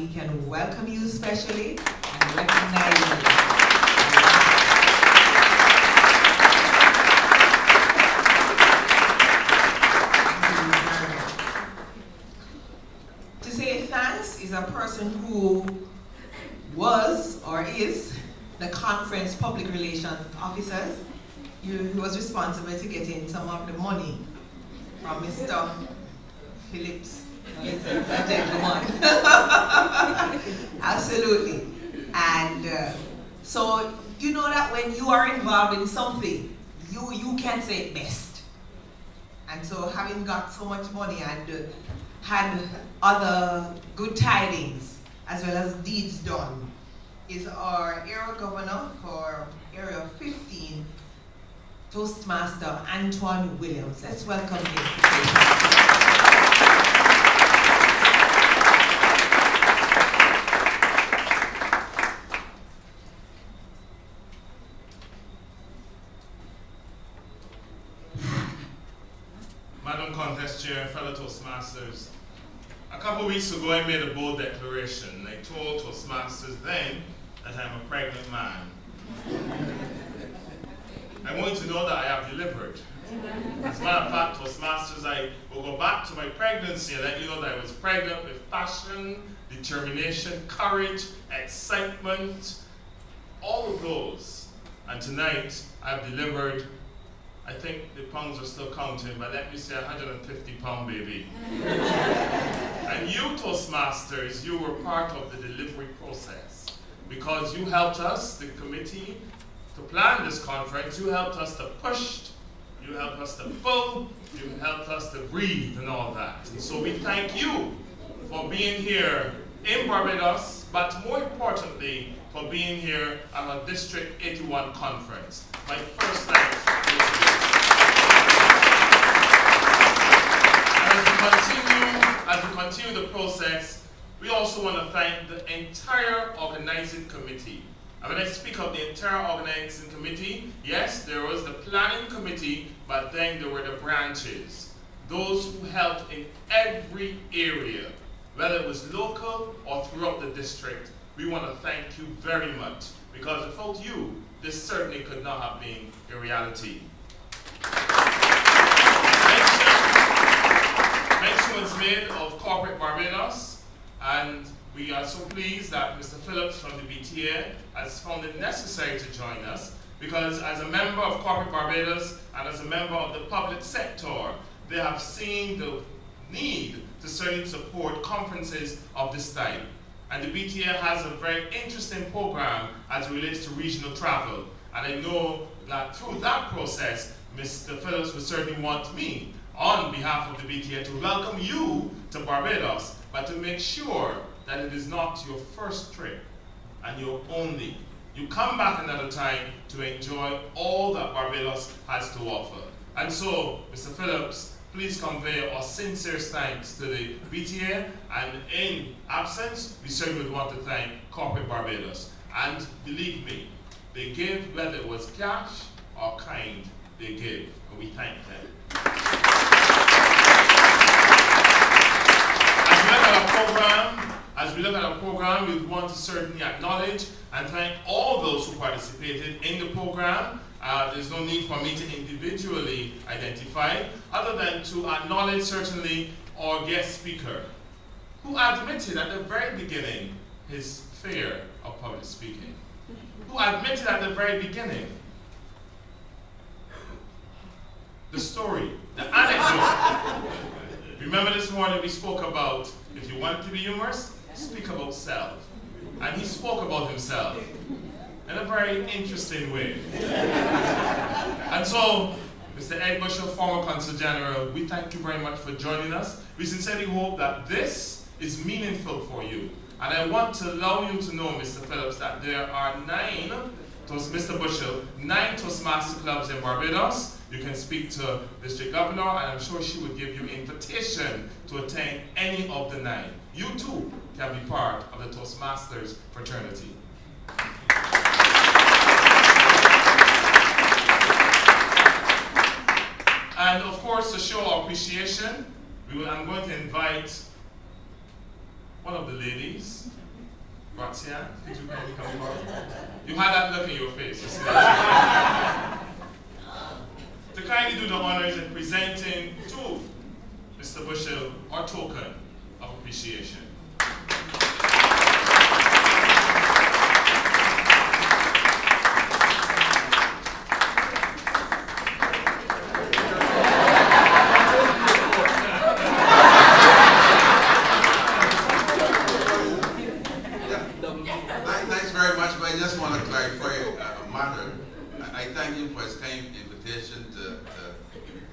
we can welcome you specially and recognize you. To say thanks is a person who was or is the conference public relations officers. He was responsible to getting some of the money from Mr. Phillips. He's a gentleman. Absolutely. And so you know that when you are involved in something, you can say it best. And so having got so much money and had other good tidings as well as deeds done is our area governor for Area 15, Toastmaster Antoine Williams. Let's welcome him. Madam Contest Chair, fellow Toastmasters, a couple of weeks ago I made a bold declaration. I told Toastmasters then that I'm a pregnant man. I want you to know that I have delivered. As a matter of fact, Toastmasters, I will go back to my pregnancy and let you know that I was pregnant with passion, determination, courage, excitement, all of those. And tonight, I've delivered, I think the pounds are still counting, but let me say 150-pound baby. And you, Toastmasters, you were part of the delivery process because you helped us, the committee, to plan this conference. You helped us to push, you helped us to pull, you helped us to breathe and all that. And so we thank you for being here in Barbados, but more importantly, for being here at our District 81 conference. My first thanks to you. As we continue the process, we also want to thank the entire organizing committee. And when I speak of the entire organizing committee, yes, there was the planning committee, but then there were the branches. Those who helped in every area, whether it was local or throughout the district. We want to thank you very much, because without you, this certainly could not have been a reality. Mention was made of Corporate Barbados, and we are so pleased that Mr. Phillips from the BTA has found it necessary to join us, because as a member of Corporate Barbados and as a member of the public sector, they have seen the need to certainly support conferences of this type. And the BTA has a very interesting program as it relates to regional travel. And I know that through that process, Mr. Phillips would certainly want me, on behalf of the BTA, to welcome you to Barbados, but to make sure that it is not your first trip and your only. You come back another time to enjoy all that Barbados has to offer. And so, Mr. Phillips, please convey our sincere thanks to the BTA, and in absence, we certainly would want to thank Corporate Barbados. And believe me, they give, whether it was cash or kind, they give, and we thank them. As we look at our program, we want to certainly acknowledge and thank all those who participated in the program. There's no need for me to individually identify, other than to acknowledge certainly our guest speaker, who admitted at the very beginning his fear of public speaking, who admitted at the very beginning the story, the anecdote. Remember this morning we spoke about, if you want to be humorous, speak about self. And he spoke about himself in a very interesting way. And so, Mr. Ed Bushell, former Consul General, we thank you very much for joining us. We sincerely hope that this is meaningful for you. And I want to allow you to know, Mr. Phillips, that there are 9 Toastmaster clubs in Barbados. You can speak to District Governor, and I'm sure she would give you an invitation to attend any of the 9. You too can be part of the Toastmasters fraternity. And of course, to show our appreciation, I'm going to invite one of the ladies, Gratia, could you kindly come forward? You had that look in your face, you see that? To kindly do the honors in presenting to Mr. Bushell our token of appreciation. Thanks very much, but I just want to clarify a matter. I thank him for his kind invitation to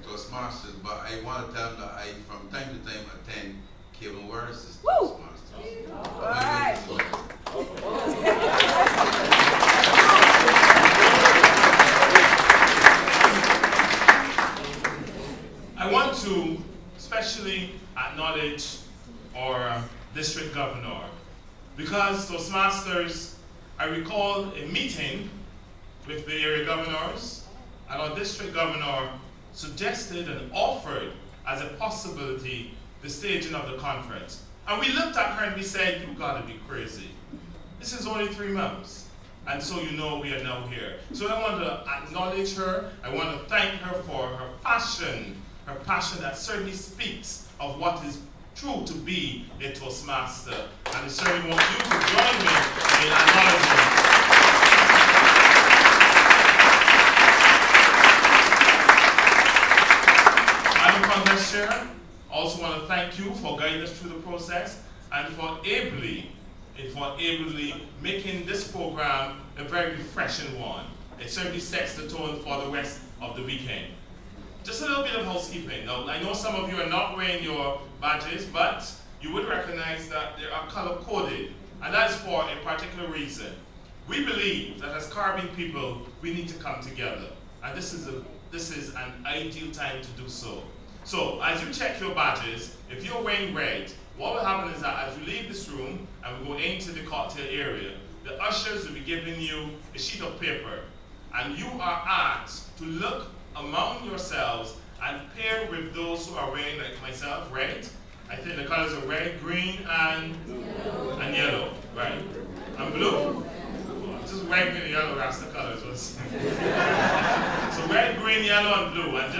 Toastmasters, but I want to tell him that I, from time to time, attend Cable Wars Toastmasters. All right. I want to especially acknowledge our district governor, because Toastmasters, I recall a meeting with the area governors, and our district governor suggested and offered as a possibility the staging of the conference. And we looked at her and we said, you gotta be crazy. This is only 3 months. And so you know we are now here. So I want to acknowledge her. I want to thank her for her passion that certainly speaks of what is true to be a Toastmaster. And I certainly want you to join me in acknowledging. Madam Congress Chair, also want to thank you for guiding us through the process and for ably making this program a very refreshing one. It certainly sets the tone for the rest of the weekend. Just a little bit of housekeeping. Now, I know some of you are not wearing your badges, but you would recognize that they are color-coded, and that is for a particular reason. We believe that as Caribbean people, we need to come together, and this is an ideal time to do so. So, as you check your badges, if you're wearing red, what will happen is that as you leave this room and we go into the cocktail area, the ushers will be giving you a sheet of paper, and you are asked to look among yourselves and pair with those who are wearing, like myself, red. I think the colors are red, green, and yellow, right? And blue. Just red, green, and yellow, that's the colors. So red, green, yellow, and blue, and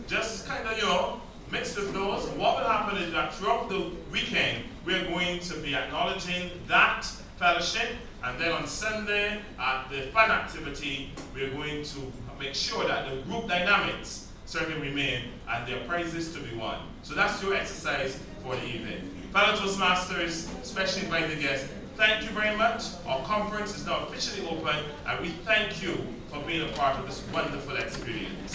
just kind of, you know, mix with those. And what will happen is that throughout the weekend, we're going to be acknowledging that fellowship, and then on Sunday at the fun activity, we're going to make sure that the group dynamics certainly remain and there are prizes to be won. So that's your exercise for the evening. Fellow Toastmasters, especially invited guests, thank you very much. Our conference is now officially open, and we thank you for being a part of this wonderful experience.